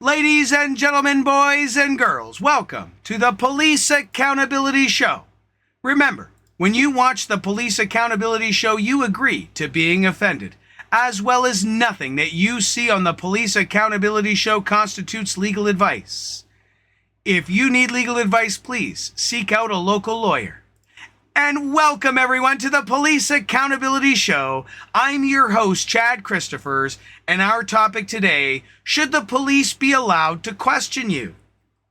Ladies and gentlemen, boys and girls, welcome to the Police Accountability Show. Remember, when you watch the Police Accountability Show, you agree to being offended, as well as nothing that you see on the Police Accountability Show constitutes legal advice. If you need legal advice, please seek out a local lawyer. And welcome everyone to the Police Accountability Show. I'm your host, Chad Christophers, and our topic today, should the police be allowed to question you?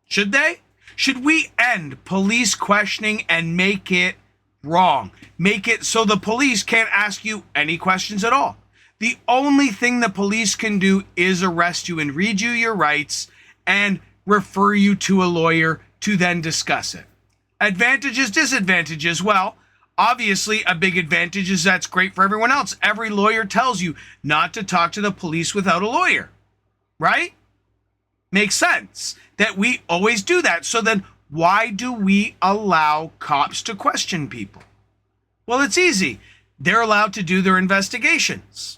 Should they? Should we end police questioning and make it wrong? Make it so the police can't ask you any questions at all. The only thing the police can do is arrest you and read you your rights and refer you to a lawyer to then discuss it. Advantages, disadvantages. Well, obviously a big advantage is that's great for everyone else. Every lawyer tells you not to talk to the police without a lawyer, right? Makes sense that we always do that. So then why do we allow cops to question people? Well, it's easy. They're allowed to do their investigations,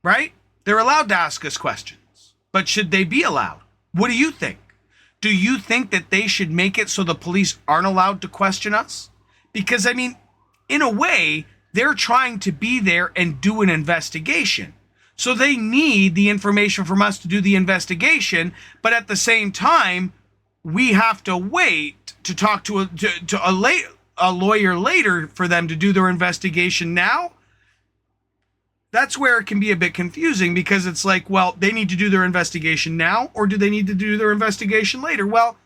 right? They're allowed to ask us questions, but should they be allowed? What do you think? Do you think that they should make it so the police aren't allowed to question us? Because, I mean, in a way, they're trying to be there and do an investigation. So they need the information from us to do the investigation, but at the same time, we have to wait to talk to a lawyer later for them to do their investigation now. That's where it can be a bit confusing because it's like, well, they need to do their investigation now, or do they need to do their investigation later? Well,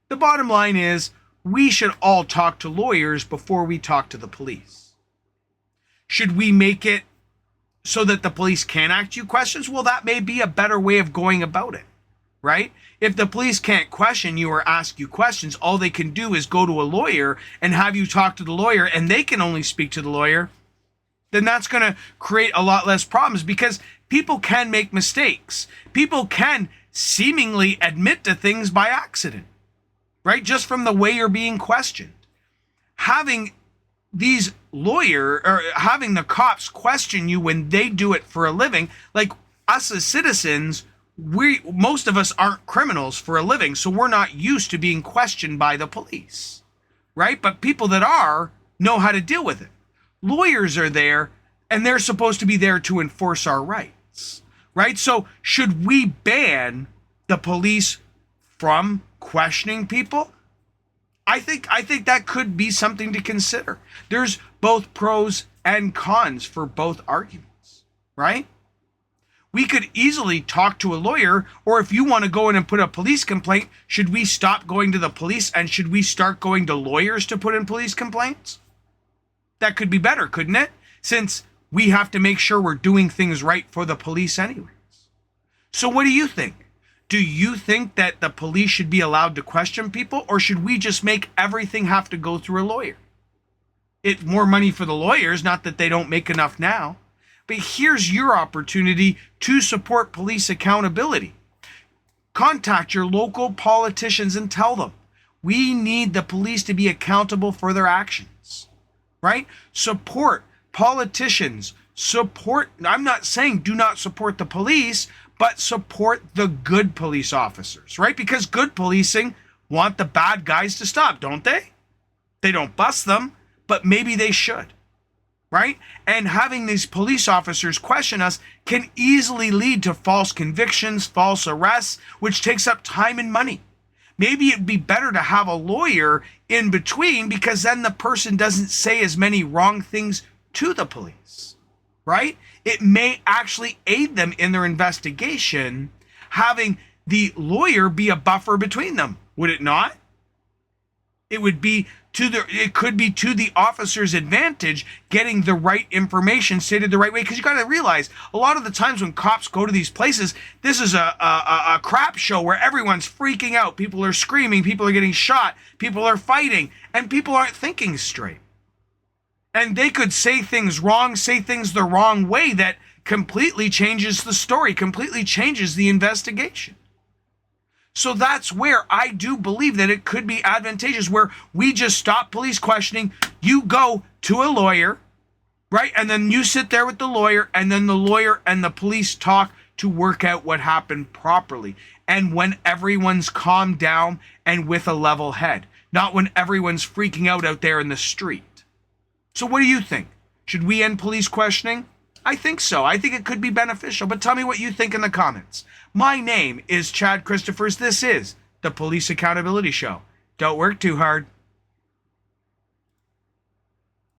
the bottom line is we should all talk to lawyers before we talk to the police. Should we make it so that the police can ask you questions? Well, that may be a better way of going about it, right? If the police can't question you or ask you questions, all they can do is go to a lawyer and have you talk to the lawyer, and they can only speak to the lawyer. Then that's going to create a lot less problems because people can make mistakes. People can seemingly admit to things by accident, right? Just from the way you're being questioned. Having these having the cops question you when they do it for a living, like us as citizens, most of us aren't criminals for a living, so we're not used to being questioned by the police, right? But people that are know how to deal with it. Lawyers are there, and they're supposed to be there to enforce our rights, right? So should we ban the police from questioning people? I think that could be something to consider. There's both pros and cons for both arguments, right? We could easily talk to a lawyer, or if you want to go in and put a police complaint, should we stop going to the police and should we start going to lawyers to put in police complaints? That could be better, couldn't it? Since we have to make sure we're doing things right for the police anyways. So what do you think? Do you think that the police should be allowed to question people, or should we just make everything have to go through a lawyer? It's more money for the lawyers, not that they don't make enough now. But here's your opportunity to support police accountability. Contact your local politicians and tell them, we need the police to be accountable for their actions. Right? Support politicians. I'm not saying do not support the police, but support the good police officers, right? Because good policing want the bad guys to stop, don't they? They don't bust them, but maybe they should, right? And having these police officers question us can easily lead to false convictions, false arrests, which takes up time and money. Maybe it'd be better to have a lawyer in between because then the person doesn't say as many wrong things to the police, right? It may actually aid them in their investigation, having the lawyer be a buffer between them, would it not? It could be to the officer's advantage getting the right information stated the right way. Because you got to realize a lot of the times when cops go to these places, this is a crap show where everyone's freaking out. People are screaming. People are getting shot. People are fighting. And people aren't thinking straight. And they could say things wrong, say things the wrong way that completely changes the story, completely changes the investigation. So that's where I do believe that it could be advantageous, where we just stop police questioning. You go to a lawyer, right? And then you sit there with the lawyer, and then the lawyer and the police talk to work out what happened properly and when everyone's calmed down and with a level head, not when everyone's freaking out there in the street. So what do you think? Should we end police questioning? I think so. I think it could be beneficial, but tell me what you think in the comments. My name is Chad Christophers. This is the Police Accountability Show. Don't work too hard.